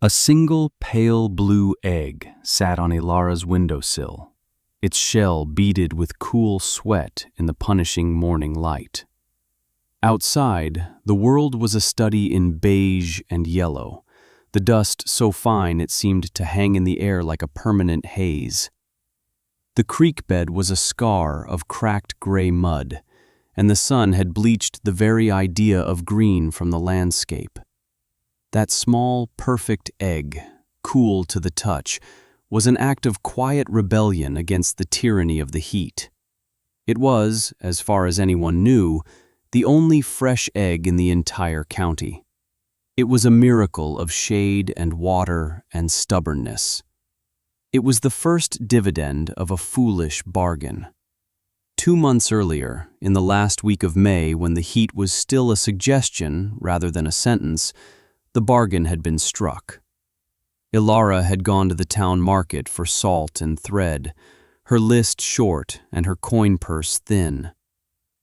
A single pale blue egg sat on Ilara's windowsill, its shell beaded with cool sweat in the punishing morning light. Outside, the world was a study in beige and yellow, the dust so fine it seemed to hang in the air like a permanent haze. The creek bed was a scar of cracked gray mud, and the sun had bleached the very idea of green from the landscape. That small, perfect egg, cool to the touch, was an act of quiet rebellion against the tyranny of the heat. It was, as far as anyone knew, the only fresh egg in the entire county. It was a miracle of shade and water and stubbornness. It was the first dividend of a foolish bargain. 2 months earlier, in the last week of May, when the heat was still a suggestion rather than a sentence, the bargain had been struck. Ilara had gone to the town market for salt and thread, her list short and her coin purse thin.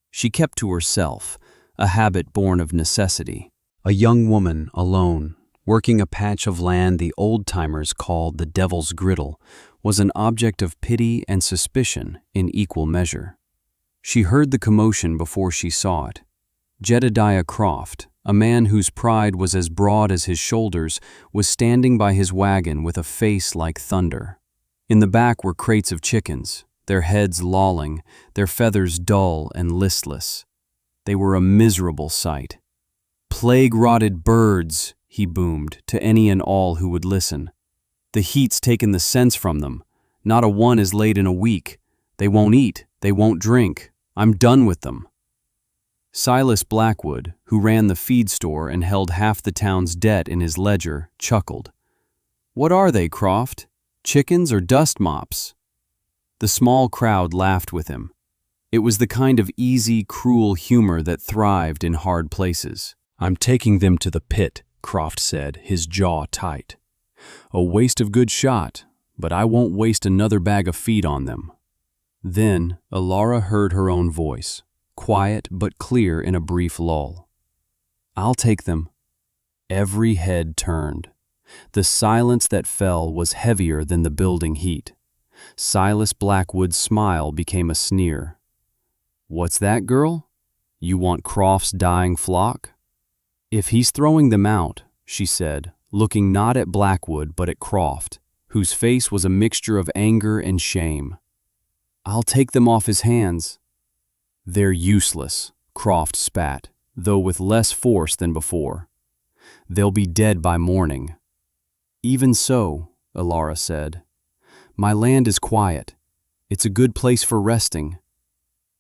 She kept to herself, a habit born of necessity. A young woman, alone, working a patch of land the old-timers called the Devil's Griddle, was an object of pity and suspicion in equal measure. She heard the commotion before she saw it. Jedediah Croft, a man whose pride was as broad as his shoulders, was standing by his wagon with a face like thunder. In the back were crates of chickens, their heads lolling, their feathers dull and listless. They were a miserable sight. "Plague-rotted birds," he boomed to any and all who would listen. "The heat's taken the sense from them. Not a one is laid in a week. They won't eat, they won't drink. I'm done with them." Silas Blackwood, who ran the feed store and held half the town's debt in his ledger, chuckled. "What are they, Croft? Chickens or dust mops?" The small crowd laughed with him. It was the kind of easy, cruel humor that thrived in hard places. "I'm taking them to the pit," Croft said, his jaw tight. "A waste of good shot, but I won't waste another bag of feed on them." Then Ilara heard her own voice, quiet but clear in a brief lull. "I'll take them." Every head turned. The silence that fell was heavier than the building heat. Silas Blackwood's smile became a sneer. "What's that, girl? You want Croft's dying flock?" "If he's throwing them out," she said, looking not at Blackwood but at Croft, whose face was a mixture of anger and shame, "I'll take them off his hands." "They're useless," Croft spat, though with less force than before. "They'll be dead by morning." "Even so," Ilara said, "my land is quiet. It's a good place for resting."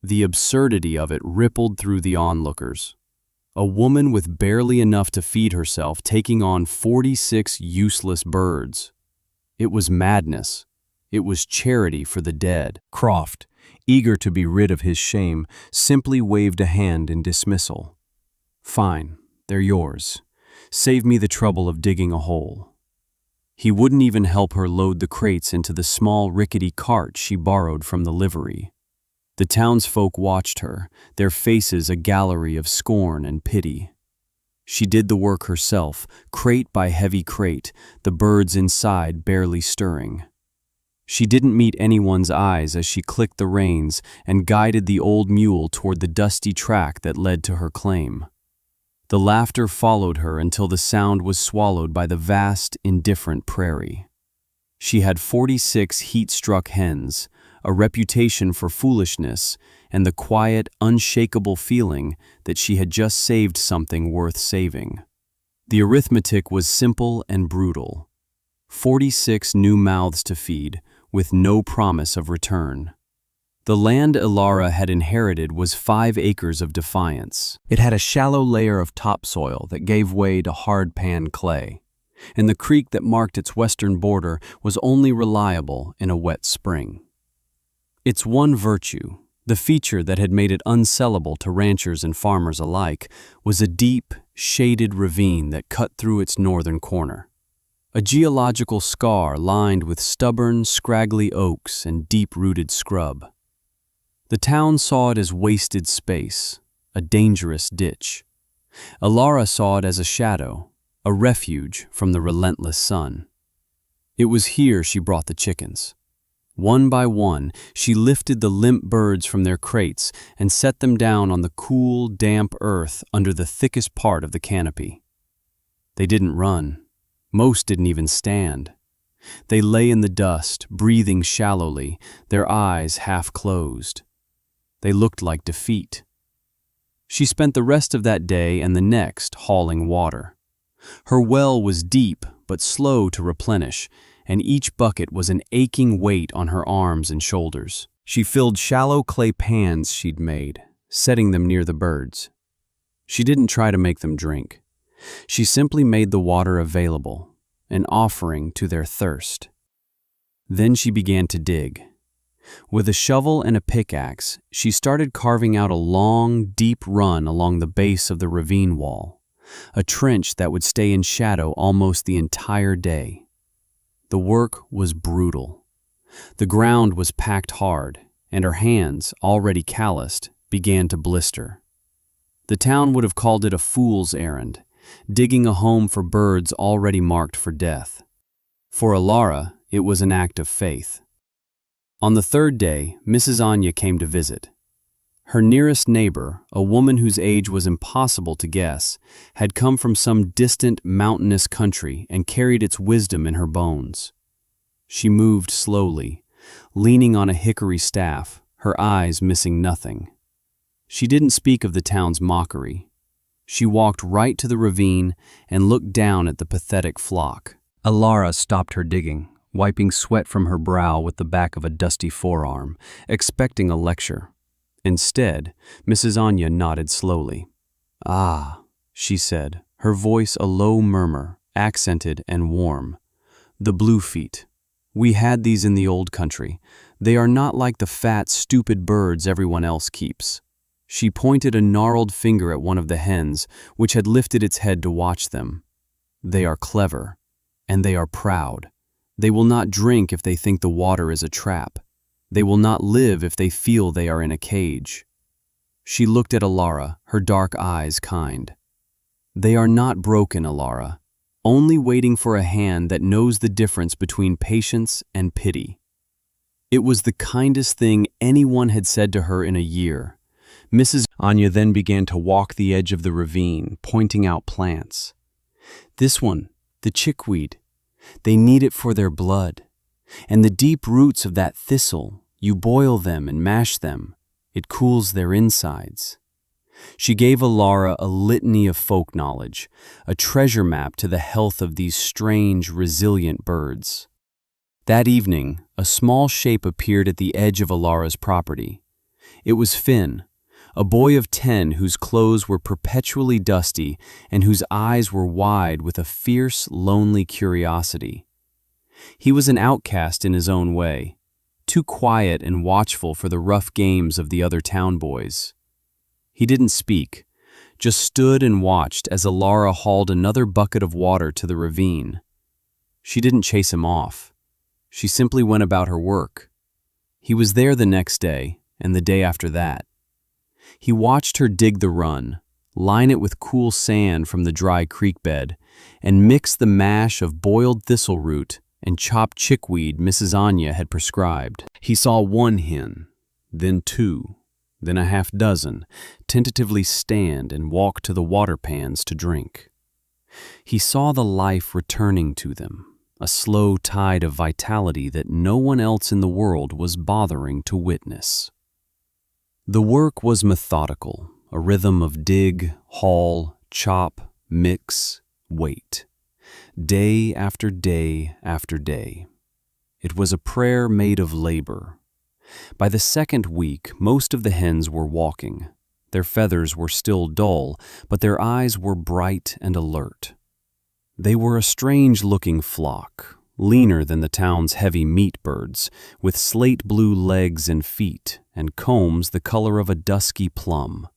The absurdity of it rippled through the onlookers. A woman with barely enough to feed herself taking on 46 useless birds. It was madness. It was charity for the dead. Croft, eager to be rid of his shame, simply waved a hand in dismissal. "Fine, they're yours. Save me the trouble of digging a hole." He wouldn't even help her load the crates into the small rickety cart she borrowed from the livery. The townsfolk watched her, their faces a gallery of scorn and pity. She did the work herself, crate by heavy crate, the birds inside barely stirring. She didn't meet anyone's eyes as she clicked the reins and guided the old mule toward the dusty track that led to her claim. The laughter followed her until the sound was swallowed by the vast, indifferent prairie. She had 46 heat-struck hens, a reputation for foolishness, and the quiet, unshakable feeling that she had just saved something worth saving. The arithmetic was simple and brutal. 46 new mouths to feed, with no promise of return. The land Ilara had inherited was 5 acres of defiance. It had a shallow layer of topsoil that gave way to hard-pan clay, and the creek that marked its western border was only reliable in a wet spring. Its one virtue, the feature that had made it unsellable to ranchers and farmers alike, was a deep, shaded ravine that cut through its northern corner. A geological scar lined with stubborn, scraggly oaks and deep-rooted scrub. The town saw it as wasted space, a dangerous ditch. Ilara saw it as a shadow, a refuge from the relentless sun. It was here she brought the chickens. One by one, she lifted the limp birds from their crates and set them down on the cool, damp earth under the thickest part of the canopy. They didn't run. Most didn't even stand. They lay in the dust, breathing shallowly, their eyes half closed. They looked like defeat. She spent the rest of that day and the next hauling water. Her well was deep but slow to replenish, and each bucket was an aching weight on her arms and shoulders. She filled shallow clay pans she'd made, setting them near the birds. She didn't try to make them drink. She simply made the water available, an offering to their thirst. Then she began to dig. With a shovel and a pickaxe, she started carving out a long, deep run along the base of the ravine wall, a trench that would stay in shadow almost the entire day. The work was brutal. The ground was packed hard, and her hands, already calloused, began to blister. The town would have called it a fool's errand, digging a home for birds already marked for death. For Alara, it was an act of faith. On the third day, Mrs. Anya came to visit. Her nearest neighbor, a woman whose age was impossible to guess, had come from some distant mountainous country and carried its wisdom in her bones. She moved slowly, leaning on a hickory staff, her eyes missing nothing. She didn't speak of the town's mockery. She walked right to the ravine and looked down at the pathetic flock. Alara stopped her digging, wiping sweat from her brow with the back of a dusty forearm, expecting a lecture. Instead, Mrs. Anya nodded slowly. "Ah," she said, her voice a low murmur, accented and warm. "The bluefeet. We had these in the old country. They are not like the fat, stupid birds everyone else keeps." She pointed a gnarled finger at one of the hens, which had lifted its head to watch them. "They are clever, and they are proud. They will not drink if they think the water is a trap. They will not live if they feel they are in a cage." She looked at Alara, her dark eyes kind. "They are not broken, Alara, only waiting for a hand that knows the difference between patience and pity." It was the kindest thing anyone had said to her in a year. Mrs. Anya then began to walk the edge of the ravine, pointing out plants. "This one, the chickweed, they need it for their blood. And the deep roots of that thistle, you boil them and mash them. It cools their insides." She gave Alara a litany of folk knowledge, a treasure map to the health of these strange, resilient birds. That evening, a small shape appeared at the edge of Alara's property. It was Finn, a boy of 10 whose clothes were perpetually dusty and whose eyes were wide with a fierce, lonely curiosity. He was an outcast in his own way, too quiet and watchful for the rough games of the other town boys. He didn't speak, just stood and watched as Alara hauled another bucket of water to the ravine. She didn't chase him off. She simply went about her work. He was there the next day, and the day after that. He watched her dig the run, line it with cool sand from the dry creek bed, and mix the mash of boiled thistle root and chopped chickweed Mrs. Anya had prescribed. He saw one hen, then two, then a half dozen, tentatively stand and walk to the water pans to drink. He saw the life returning to them, a slow tide of vitality that no one else in the world was bothering to witness. The work was methodical, a rhythm of dig, haul, chop, mix, wait. Day after day after day. It was a prayer made of labor. By the second week, most of the hens were walking. Their feathers were still dull, but their eyes were bright and alert. They were a strange-looking flock, leaner than the town's heavy meat birds, with slate-blue legs and feet, and combs the color of a dusky plum.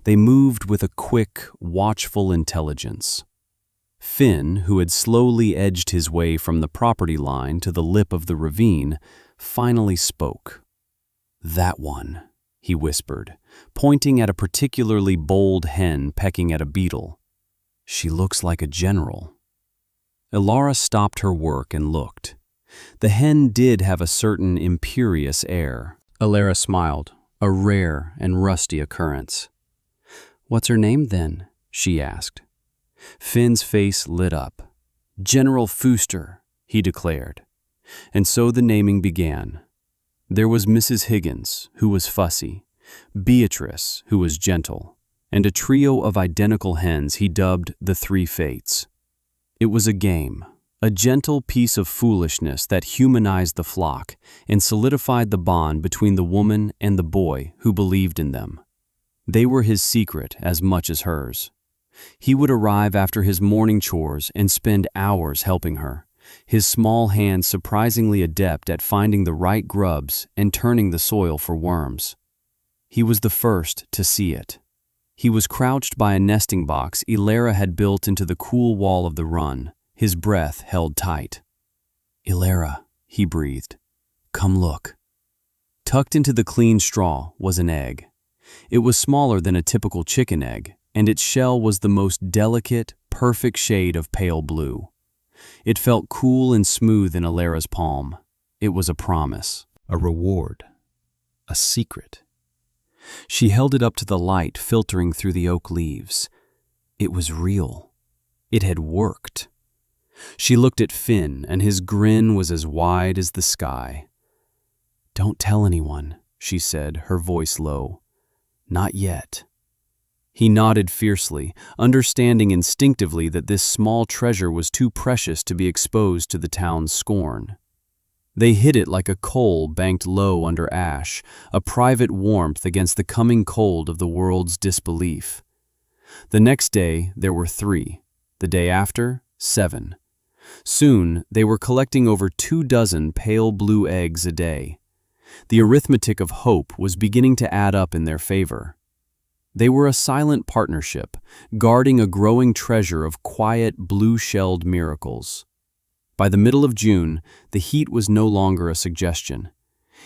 They moved with a quick, watchful intelligence. Finn, who had slowly edged his way from the property line to the lip of the ravine, finally spoke. "That one," he whispered, pointing at a particularly bold hen pecking at a beetle. She looks like a general. Ilara stopped her work and looked. The hen did have a certain imperious air. Ilara smiled, a rare and rusty occurrence. "What's her name, then?" she asked. Finn's face lit up. "General Fooster," he declared. And so the naming began. There was Mrs. Higgins, who was fussy, Beatrice, who was gentle, and a trio of identical hens he dubbed the Three Fates. It was a game, a gentle piece of foolishness that humanized the flock and solidified the bond between the woman and the boy who believed in them. They were his secret as much as hers. He would arrive after his morning chores and spend hours helping her, his small hands surprisingly adept at finding the right grubs and turning the soil for worms. He was the first to see it. He was crouched by a nesting box Ilara had built into the cool wall of the run, his breath held tight. "Ilara," he breathed, "come look." Tucked into the clean straw was an egg. It was smaller than a typical chicken egg, and its shell was the most delicate, perfect shade of pale blue. It felt cool and smooth in Ilara's palm. It was a promise, a reward, a secret. She held it up to the light filtering through the oak leaves. It was real. It had worked. She looked at Finn, and his grin was as wide as the sky. "Don't tell anyone," she said, her voice low. "Not yet." He nodded fiercely, understanding instinctively that this small treasure was too precious to be exposed to the town's scorn. They hid it like a coal banked low under ash, a private warmth against the coming cold of the world's disbelief. The next day there were 3, the day after 7. Soon they were collecting over 24 pale blue eggs a day. The arithmetic of hope was beginning to add up in their favor. They were a silent partnership, guarding a growing treasure of quiet, blue-shelled miracles. By the middle of June, the heat was no longer a suggestion.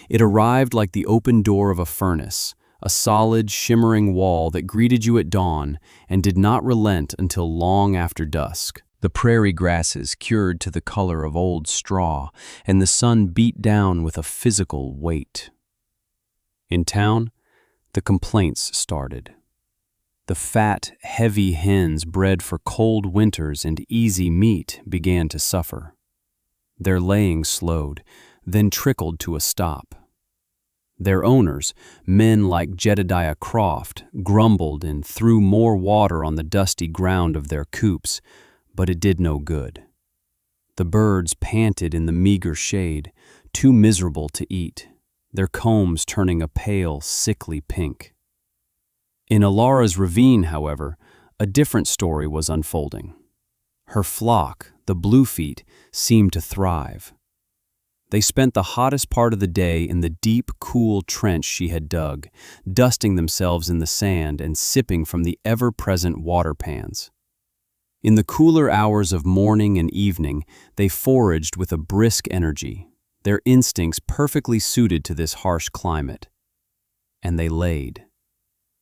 It arrived like the open door of a furnace, a solid, shimmering wall that greeted you at dawn and did not relent until long after dusk. The prairie grasses cured to the color of old straw, and the sun beat down with a physical weight. In town, the complaints started. The fat, heavy hens bred for cold winters and easy meat began to suffer. Their laying slowed, then trickled to a stop. Their owners, men like Jedediah Croft, grumbled and threw more water on the dusty ground of their coops, but it did no good. The birds panted in the meager shade, too miserable to eat, their combs turning a pale, sickly pink. In Ilara's ravine, however, a different story was unfolding. Her flock, the Bluefeet, seemed to thrive. They spent the hottest part of the day in the deep, cool trench she had dug, dusting themselves in the sand and sipping from the ever-present water pans. In the cooler hours of morning and evening, they foraged with a brisk energy, their instincts perfectly suited to this harsh climate. And they laid.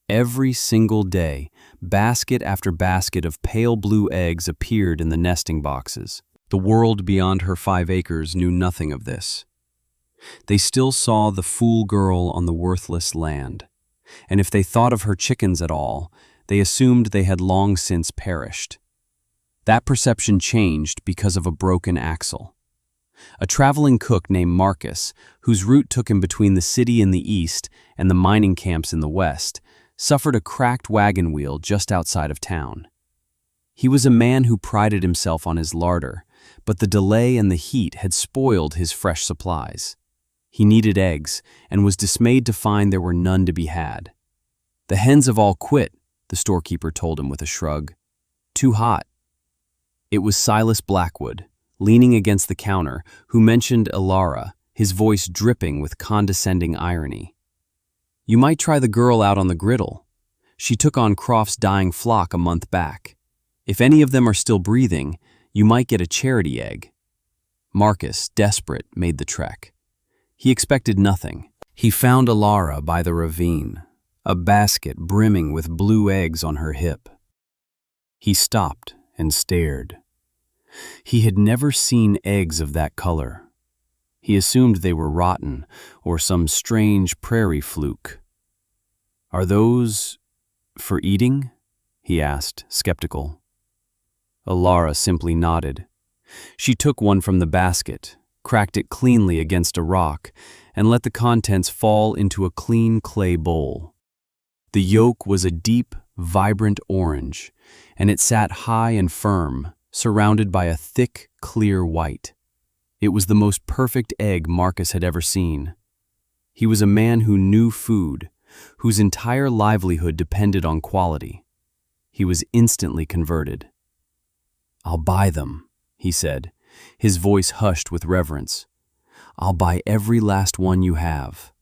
Every single day, basket after basket of pale blue eggs appeared in the nesting boxes. The world beyond her 5 acres knew nothing of this. They still saw the fool girl on the worthless land, and if they thought of her chickens at all, they assumed they had long since perished. That perception changed because of a broken axle. A traveling cook named Marcus, whose route took him between the city in the east and the mining camps in the west, suffered a cracked wagon wheel just outside of town. He was a man who prided himself on his larder, but the delay and the heat had spoiled his fresh supplies. He needed eggs and was dismayed to find there were none to be had. "The hens have all quit," the storekeeper told him with a shrug. "Too hot." It was Silas Blackwood, leaning against the counter, who mentioned Ilara, his voice dripping with condescending irony. "You might try the girl out on the griddle. She took on Croft's dying flock a month back. If any of them are still breathing, you might get a charity egg." Marcus, desperate, made the trek. He expected nothing. He found Ilara by the ravine, a basket brimming with blue eggs on her hip. He stopped and stared. He had never seen eggs of that color. He assumed they were rotten or some strange prairie fluke. "Are those for eating?" he asked, skeptical. Alara simply nodded. She took one from the basket, cracked it cleanly against a rock, and let the contents fall into a clean clay bowl. The yolk was a deep, vibrant orange, and it sat high and firm, surrounded by a thick, clear white. It was the most perfect egg Marcus had ever seen. He was a man who knew food, whose entire livelihood depended on quality. He was instantly converted. "I'll buy them," he said, his voice hushed with reverence. "I'll buy every last one you have."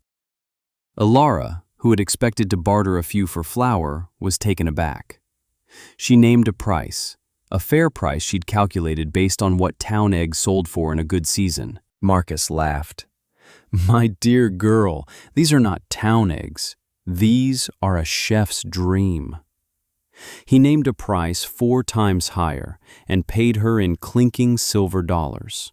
Alara, who had expected to barter a few for flour, was taken aback. She named a price, a fair price she'd calculated based on what town eggs sold for in a good season. Marcus laughed. "My dear girl, these are not town eggs. These are a chef's dream." He named a price 4 times higher and paid her in clinking silver dollars.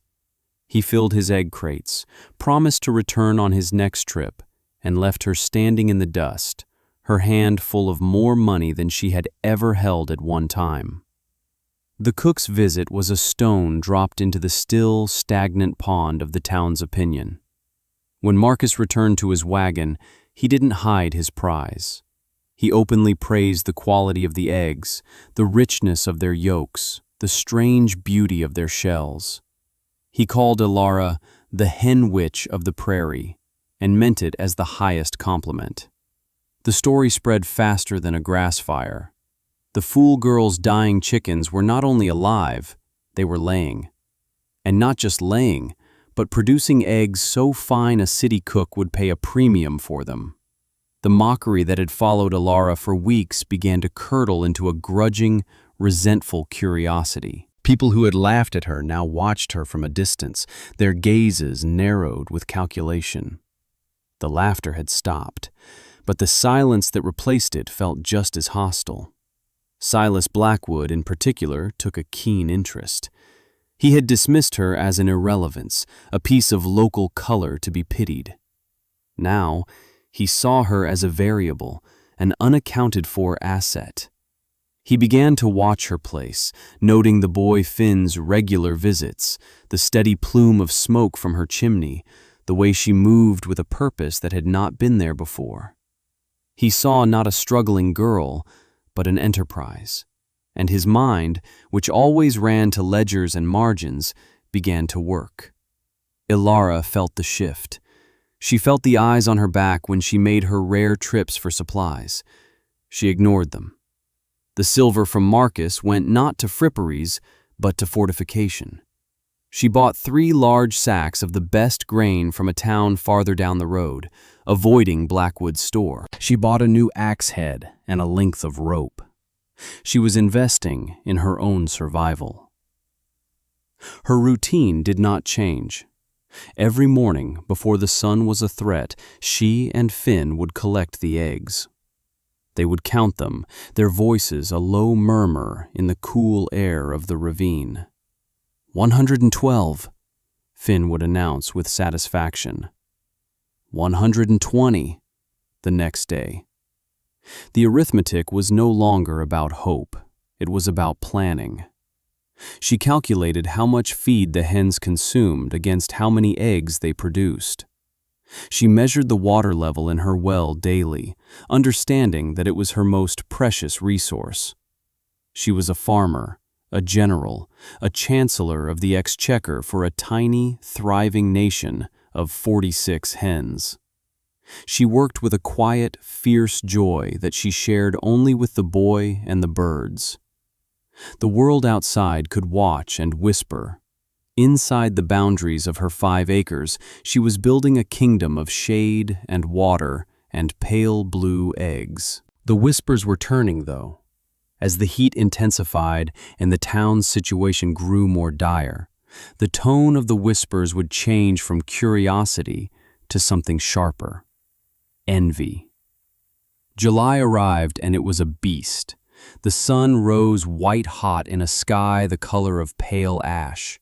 He filled his egg crates, promised to return on his next trip, and left her standing in the dust, her hand full of more money than she had ever held at one time. The cook's visit was a stone dropped into the still, stagnant pond of the town's opinion. When Marcus returned to his wagon, he didn't hide his prize. He openly praised the quality of the eggs, the richness of their yolks, the strange beauty of their shells. He called Alara the hen witch of the prairie, and meant it as the highest compliment. The story spread faster than a grass fire. The fool girl's dying chickens were not only alive, they were laying. And not just laying, but producing eggs so fine a city cook would pay a premium for them. The mockery that had followed Alara for weeks began to curdle into a grudging, resentful curiosity. People who had laughed at her now watched her from a distance, their gazes narrowed with calculation. The laughter had stopped, but the silence that replaced it felt just as hostile. Silas Blackwood, in particular, took a keen interest. He had dismissed her as an irrelevance, a piece of local color to be pitied. Now, he saw her as a variable, an unaccounted-for asset. He began to watch her place, noting the boy Finn's regular visits, the steady plume of smoke from her chimney, the way she moved with a purpose that had not been there before. He saw not a struggling girl, but an enterprise, and his mind, which always ran to ledgers and margins, began to work. Alara felt the shift. She felt the eyes on her back when she made her rare trips for supplies. She ignored them. The silver from Marcus went not to fripperies, but to fortification. She bought 3 large sacks of the best grain from a town farther down the road, avoiding Blackwood's store. She bought a new axe head and a length of rope. She was investing in her own survival. Her routine did not change. Every morning, before the sun was a threat, she and Finn would collect the eggs. They would count them, their voices a low murmur in the cool air of the ravine. 112, Finn would announce with satisfaction. 120, the next day. The arithmetic was no longer about hope. It was about planning. She calculated how much feed the hens consumed against how many eggs they produced. She measured the water level in her well daily, understanding that it was her most precious resource. She was a farmer, a general, a chancellor of the exchequer for a tiny, thriving nation of 46 hens. She worked with a quiet, fierce joy that she shared only with the boy and the birds. The world outside could watch and whisper. Inside the boundaries of her 5 acres, she was building a kingdom of shade and water and pale blue eggs. The whispers were turning, though. As the heat intensified and the town's situation grew more dire, the tone of the whispers would change from curiosity to something sharper. Envy. July arrived and it was a beast. The sun rose white-hot in a sky the color of pale ash.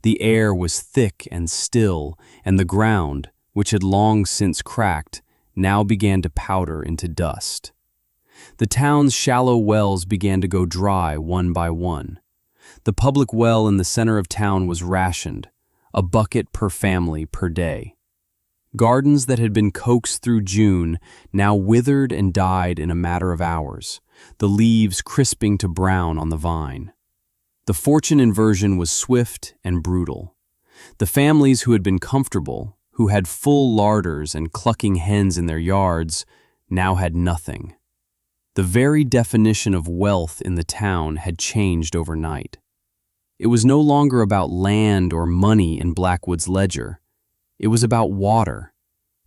The air was thick and still, and the ground, which had long since cracked, now began to powder into dust. The town's shallow wells began to go dry one by one. The public well in the center of town was rationed, a bucket per family per day. Gardens that had been coaxed through June now withered and died in a matter of hours, the leaves crisping to brown on the vine. The fortune inversion was swift and brutal. The families who had been comfortable, who had full larders and clucking hens in their yards, now had nothing. The very definition of wealth in the town had changed overnight. It was no longer about land or money in Blackwood's ledger. It was about water,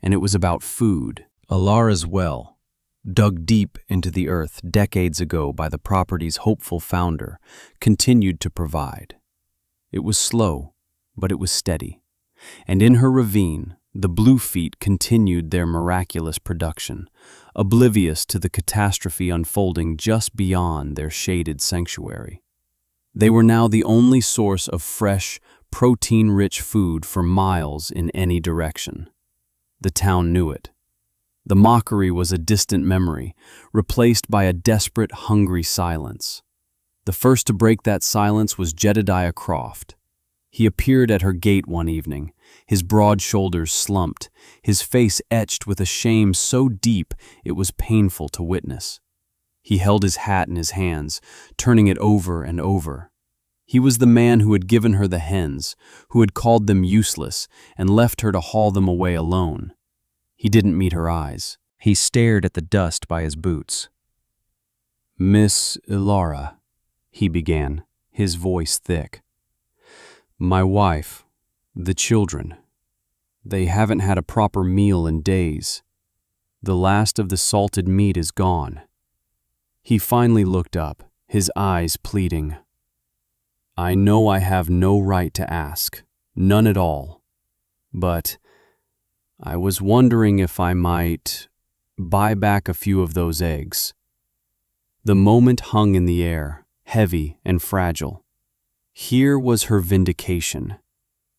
and it was about food. Ilara's well, dug deep into the earth decades ago by the property's hopeful founder, continued to provide. It was slow, but it was steady. And in her ravine, the Bluefeet continued their miraculous production, oblivious to the catastrophe unfolding just beyond their shaded sanctuary. They were now the only source of fresh, protein-rich food for miles in any direction. The town knew it. The mockery was a distant memory, replaced by a desperate, hungry silence. The first to break that silence was Jedediah Croft. He appeared at her gate one evening, his broad shoulders slumped, his face etched with a shame so deep it was painful to witness. He held his hat in his hands, turning it over and over. He was the man who had given her the hens, who had called them useless and left her to haul them away alone. He didn't meet her eyes. He stared at the dust by his boots. "Miss Ilara," he began, his voice thick. "My wife, the children, they haven't had a proper meal in days. The last of the salted meat is gone." He finally looked up, his eyes pleading. "I know I have no right to ask, none at all, but I was wondering if I might buy back a few of those eggs." The moment hung in the air, heavy and fragile. Here was her vindication.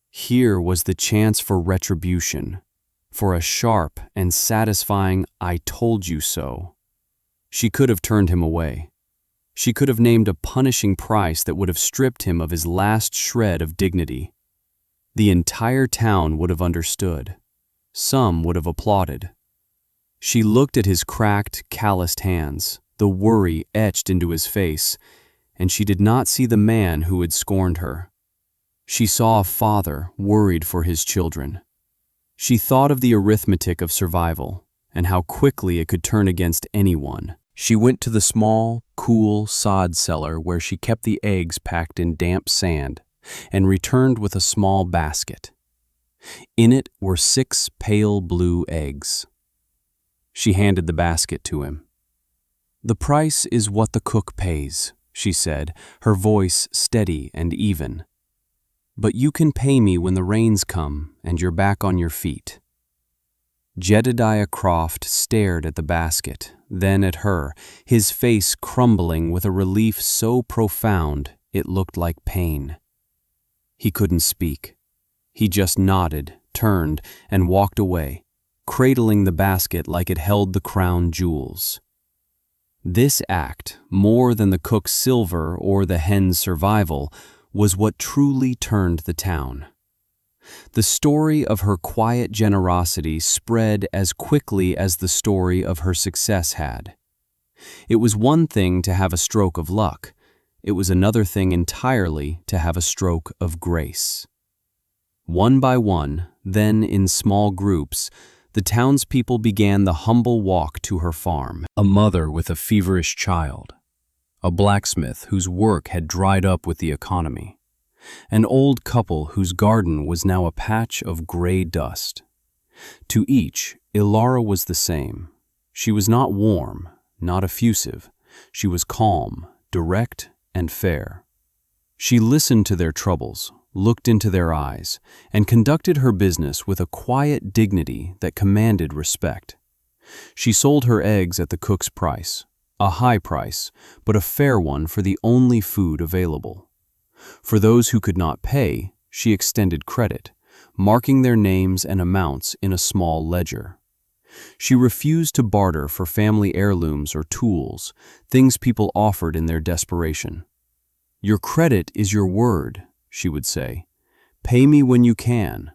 Here was the chance for retribution, for a sharp and satisfying "I told you so." She could have turned him away. She could have named a punishing price that would have stripped him of his last shred of dignity. The entire town would have understood. Some would have applauded. She looked at his cracked, calloused hands, the worry etched into his face, and she did not see the man who had scorned her. She saw a father worried for his children. She thought of the arithmetic of survival and how quickly it could turn against anyone. She went to the small, cool sod cellar where she kept the eggs packed in damp sand and returned with a small basket. In it were 6 pale blue eggs. She handed the basket to him. "The price is what the cook pays," she said, her voice steady and even. "But you can pay me when the rains come and you're back on your feet." Jedediah Croft stared at the basket, then at her, his face crumbling with a relief so profound it looked like pain. He couldn't speak. He just nodded, turned, and walked away, cradling the basket like it held the crown jewels. This act, more than the cook's silver or the hen's survival, was what truly turned the town. The story of her quiet generosity spread as quickly as the story of her success had. It was one thing to have a stroke of luck. It was another thing entirely to have a stroke of grace. One by one, then in small groups, the townspeople began the humble walk to her farm. A mother with a feverish child, a blacksmith whose work had dried up with the economy, an old couple whose garden was now a patch of gray dust. To each, Ilara was the same. She was not warm, not effusive. She was calm, direct, and fair. She listened to their troubles, looked into their eyes, and conducted her business with a quiet dignity that commanded respect. She sold her eggs at the cook's price, A high price, but a fair one for the only food available. For those who could not pay, she extended credit, marking their names and amounts in a small ledger. She refused to barter for family heirlooms or tools, things people offered in their desperation. "Your credit is your word," she would say. "Pay me when you can."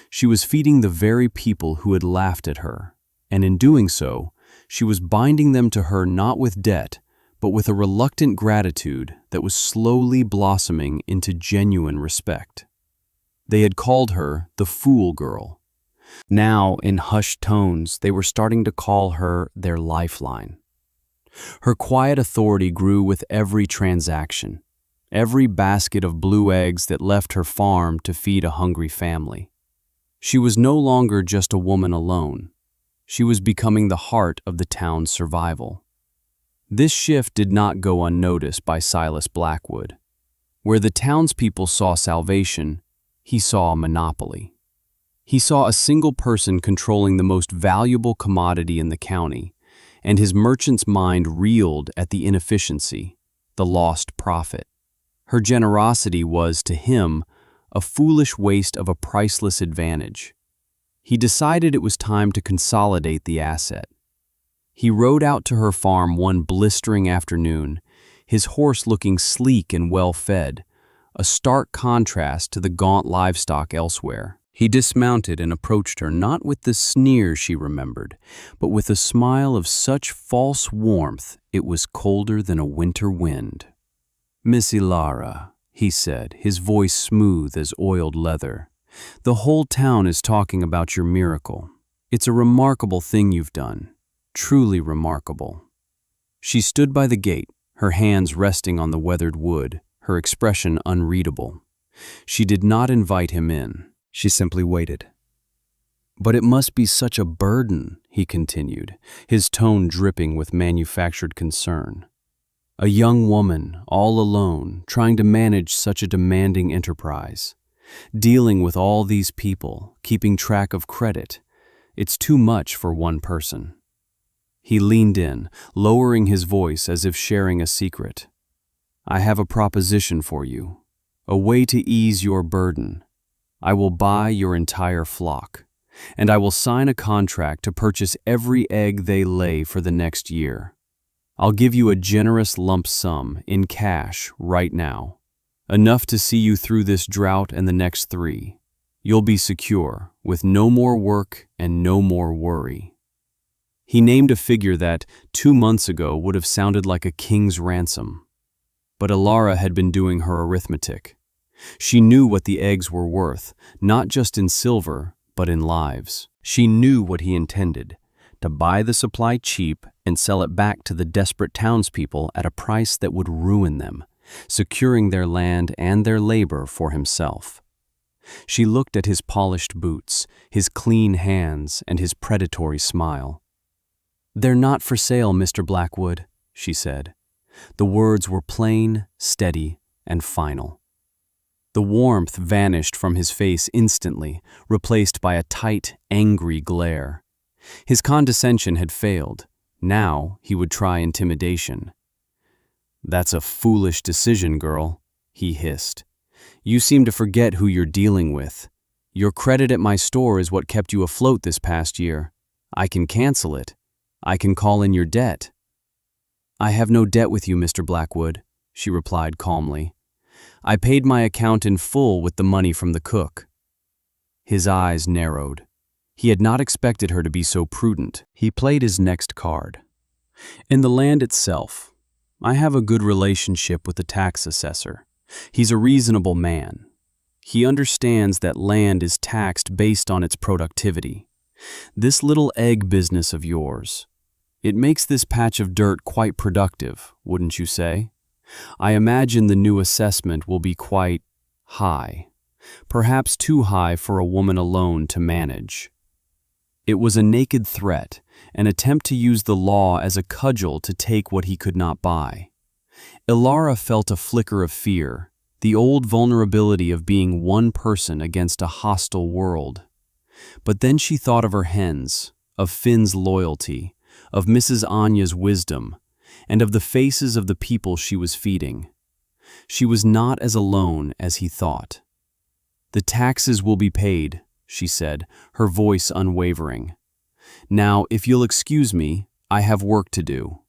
She was feeding the very people who had laughed at her, and in doing so, she was binding them to her not with debt, but with a reluctant gratitude that was slowly blossoming into genuine respect. They had called her the Fool Girl. Now, in hushed tones, they were starting to call her their lifeline. Her quiet authority grew with every transaction, every basket of blue eggs that left her farm to feed a hungry family. She was no longer just a woman alone. She was becoming the heart of the town's survival. This shift did not go unnoticed by Silas Blackwood. Where the townspeople saw salvation, he saw a monopoly. He saw a single person controlling the most valuable commodity in the county, and his merchant's mind reeled at the inefficiency, the lost profit. Her generosity was, to him, a foolish waste of a priceless advantage. He decided it was time to consolidate the asset. He rode out to her farm one blistering afternoon, his horse looking sleek and well-fed, a stark contrast to the gaunt livestock elsewhere. He dismounted and approached her not with the sneer she remembered, but with a smile of such false warmth it was colder than a winter wind. "Miss Ilara," he said, his voice smooth as oiled leather, "the whole town is talking about your miracle. It's a remarkable thing you've done, truly remarkable." She stood by the gate, her hands resting on the weathered wood, her expression unreadable. She did not invite him in. She simply waited. "But it must be such a burden," he continued, his tone dripping with manufactured concern. "A young woman, all alone, trying to manage such a demanding enterprise. Dealing with all these people, keeping track of credit. It's too much for one person." He leaned in, lowering his voice as if sharing a secret. "I have a proposition for you, a way to ease your burden. I will buy your entire flock, and I will sign a contract to purchase every egg they lay for the next year. I'll give you a generous lump sum in cash right now, enough to see you through this drought and the next 3. You'll be secure, with no more work and no more worry." He named a figure that, 2 months ago, would have sounded like a king's ransom. But Ilara had been doing her arithmetic. She knew what the eggs were worth, not just in silver, but in lives. She knew what he intended, to buy the supply cheap and sell it back to the desperate townspeople at a price that would ruin them, securing their land and their labor for himself. She looked at his polished boots, his clean hands, and his predatory smile. "They're not for sale, Mr. Blackwood," she said. The words were plain, steady, and final. The warmth vanished from his face instantly, replaced by a tight, angry glare. His condescension had failed. Now he would try intimidation. "That's a foolish decision, girl," he hissed. "You seem to forget who you're dealing with. Your credit at my store is what kept you afloat this past year. I can cancel it. I can call in your debt." "I have no debt with you, Mr. Blackwood," she replied calmly. "I paid my account in full with the money from the cook." His eyes narrowed. He had not expected her to be so prudent. He played his next card. "In the land itself, I have a good relationship with the tax assessor. He's a reasonable man. He understands that land is taxed based on its productivity. This little egg business of yours, it makes this patch of dirt quite productive, wouldn't you say? I imagine the new assessment will be quite high, perhaps too high for a woman alone to manage." It was a naked threat, an attempt to use the law as a cudgel to take what he could not buy. Ilara felt a flicker of fear, the old vulnerability of being one person against a hostile world. But then she thought of her hens, of Finn's loyalty, of Mrs. Anya's wisdom, and of the faces of the people she was feeding. She was not as alone as he thought. "The taxes will be paid," she said, her voice unwavering. "Now, if you'll excuse me, I have work to do."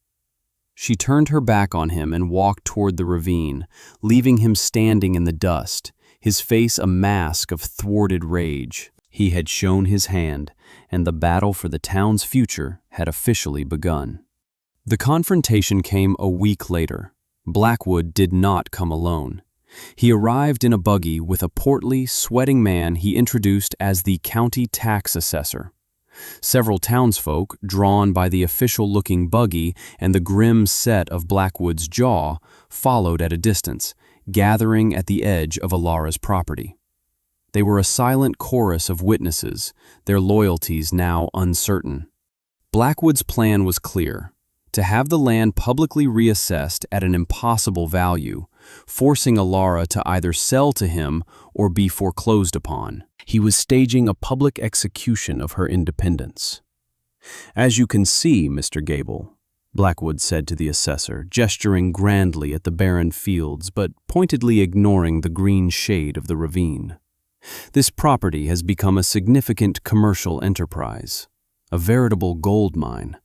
She turned her back on him and walked toward the ravine, leaving him standing in the dust, his face a mask of thwarted rage. He had shown his hand, and the battle for the town's future had officially begun. The confrontation came a week later. Blackwood did not come alone. He arrived in a buggy with a portly, sweating man he introduced as the county tax assessor. Several townsfolk, drawn by the official-looking buggy and the grim set of Blackwood's jaw, followed at a distance, gathering at the edge of Alara's property. They were a silent chorus of witnesses, their loyalties now uncertain. Blackwood's plan was clear: to have the land publicly reassessed at an impossible value, forcing Alara to either sell to him or be foreclosed upon. He was staging a public execution of her independence. "As you can see, Mr. Gable," Blackwood said to the assessor, gesturing grandly at the barren fields but pointedly ignoring the green shade of the ravine, "this property has become a significant commercial enterprise, a veritable gold mine."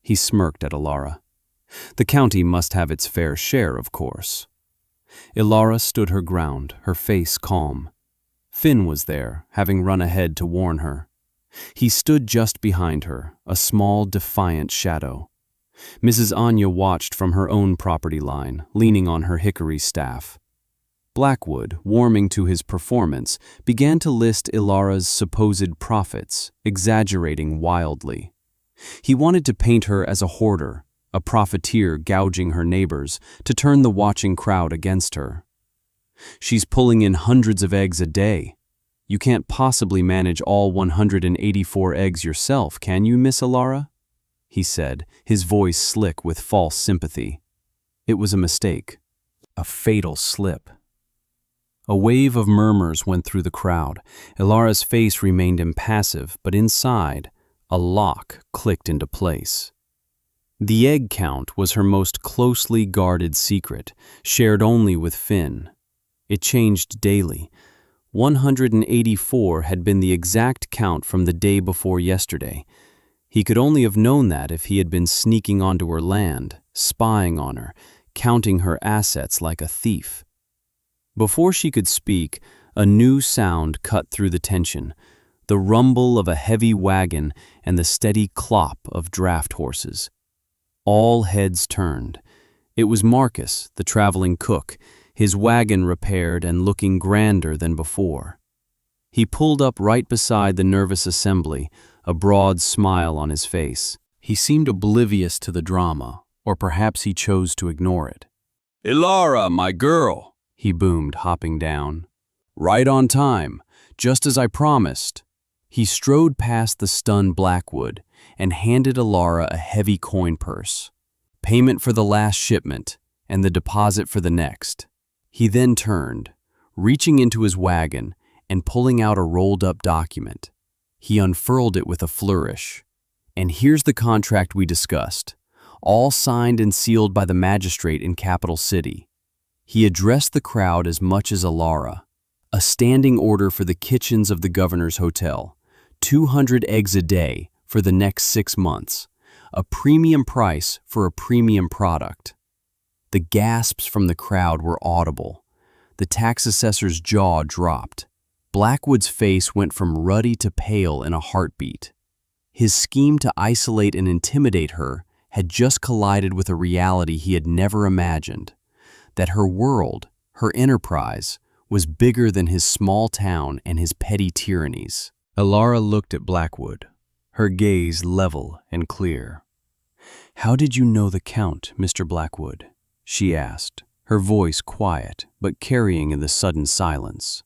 He smirked at Alara. "The county must have its fair share, of course." Alara stood her ground, her face calm. Finn was there, having run ahead to warn her. He stood just behind her, a small, defiant shadow. Mrs. Anya watched from her own property line, leaning on her hickory staff. Blackwood, warming to his performance, began to list Alara's supposed profits, exaggerating wildly. He wanted to paint her as a hoarder, a profiteer gouging her neighbors, to turn the watching crowd against her. "She's pulling in hundreds of eggs a day. You can't possibly manage all 184 eggs yourself, can you, Miss Alara?" he said, his voice slick with false sympathy. It was a mistake, a fatal slip. A wave of murmurs went through the crowd. Alara's face remained impassive, but inside, a lock clicked into place. The egg count was her most closely guarded secret, shared only with Finn. It changed daily. 184 had been the exact count from the day before yesterday. He could only have known that if he had been sneaking onto her land, spying on her, counting her assets like a thief. Before she could speak, a new sound cut through the tension, the rumble of a heavy wagon and the steady clop of draft horses. All heads turned. It was Marcus, the traveling cook, his wagon repaired and looking grander than before. He pulled up right beside the nervous assembly, a broad smile on his face. He seemed oblivious to the drama, or perhaps he chose to ignore it. "Alara, my girl," he boomed, hopping down. "Right on time, just as I promised." He strode past the stunned Blackwood and handed Alara a heavy coin purse. Payment for the last shipment and the deposit for the next. He then turned, reaching into his wagon and pulling out a rolled-up document. He unfurled it with a flourish. "And here's the contract we discussed, all signed and sealed by the magistrate in Capital City." He addressed the crowd as much as Alara. "A standing order for the kitchens of the governor's hotel, 200 eggs a day for the next 6 months, a premium price for a premium product." The gasps from the crowd were audible. The tax assessor's jaw dropped. Blackwood's face went from ruddy to pale in a heartbeat. His scheme to isolate and intimidate her had just collided with a reality he had never imagined, that her world, her enterprise, was bigger than his small town and his petty tyrannies. Alara looked at Blackwood, her gaze level and clear. "How did you know the count, Mr. Blackwood?" she asked, her voice quiet but carrying in the sudden silence.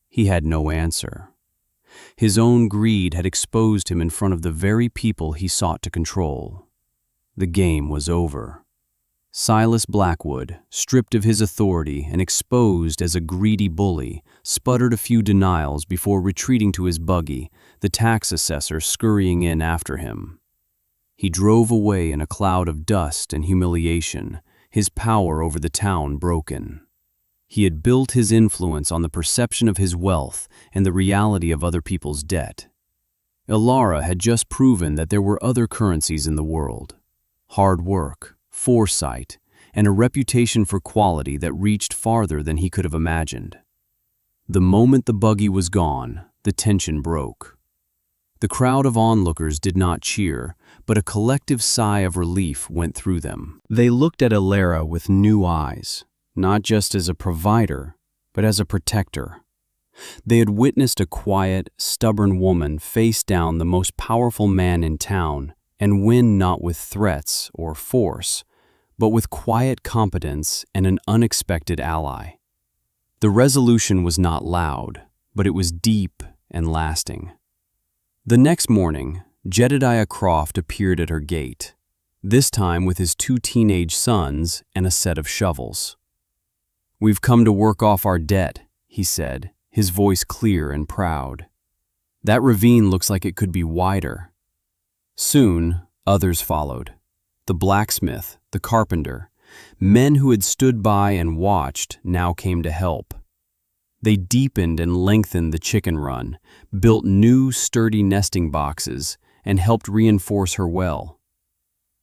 He had no answer. His own greed had exposed him in front of the very people he sought to control. The game was over. Silas Blackwood, stripped of his authority and exposed as a greedy bully, sputtered a few denials before retreating to his buggy, the tax assessor scurrying in after him. He drove away in a cloud of dust and humiliation, his power over the town broken. He had built his influence on the perception of his wealth and the reality of other people's debt. Ilara had just proven that there were other currencies in the world: hard work, foresight, and a reputation for quality that reached farther than he could have imagined. The moment the buggy was gone, the tension broke. The crowd of onlookers did not cheer, but a collective sigh of relief went through them. They looked at Ilara with new eyes, not just as a provider, but as a protector. They had witnessed a quiet, stubborn woman face down the most powerful man in town and win not with threats or force, but with quiet competence and an unexpected ally. The resolution was not loud, but it was deep and lasting. The next morning, Jedediah Croft appeared at her gate, this time with his 2 teenage sons and a set of shovels. "We've come to work off our debt," he said, his voice clear and proud. "That ravine looks like it could be wider." Soon, others followed. The blacksmith, the carpenter, men who had stood by and watched now came to help. They deepened and lengthened the chicken run, built new, sturdy nesting boxes, and helped reinforce her well.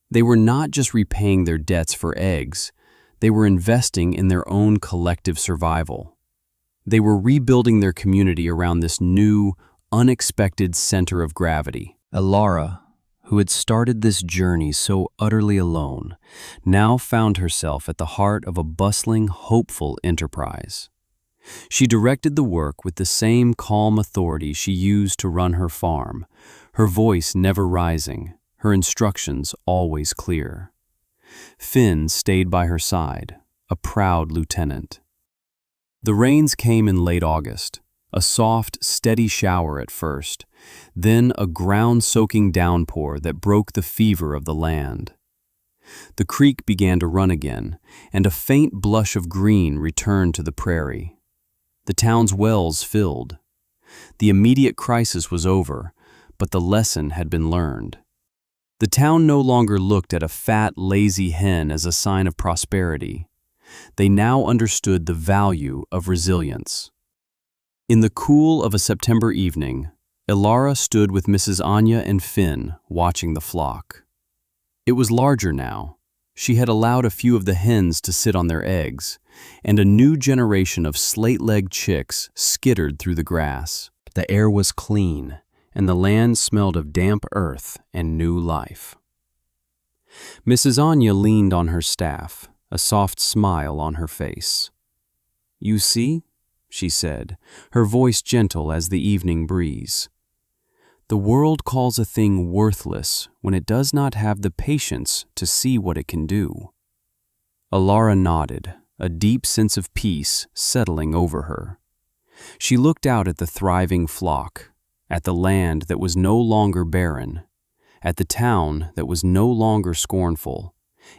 They were not just repaying their debts for eggs, they were investing in their own collective survival. They were rebuilding their community around this new, unexpected center of gravity. Ilara, who had started this journey so utterly alone, now found herself at the heart of a bustling, hopeful enterprise. She directed the work with the same calm authority she used to run her farm, her voice never rising, her instructions always clear. Finn stayed by her side, a proud lieutenant. The rains came in late August, a soft, steady shower at first, then a ground-soaking downpour that broke the fever of the land. The creek began to run again, and a faint blush of green returned to the prairie. The town's wells filled. The immediate crisis was over, but the lesson had been learned. The town no longer looked at a fat, lazy hen as a sign of prosperity. They now understood the value of resilience. In the cool of a September evening, Ilara stood with Mrs. Anya and Finn watching the flock. It was larger now. She had allowed a few of the hens to sit on their eggs, and a new generation of slate-legged chicks skittered through the grass. The air was clean, and the land smelled of damp earth and new life. Mrs. Anya leaned on her staff, a soft smile on her face. "You see," she said, her voice gentle as the evening breeze. "The world calls a thing worthless when it does not have the patience to see what it can do." Ilara nodded, a deep sense of peace settling over her. She looked out at the thriving flock, at the land that was no longer barren, at the town that was no longer scornful,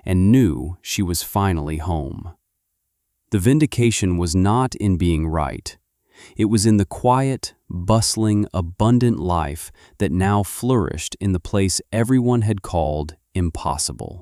and knew she was finally home. The vindication was not in being right. It was in the quiet, bustling, abundant life that now flourished in the place everyone had called impossible.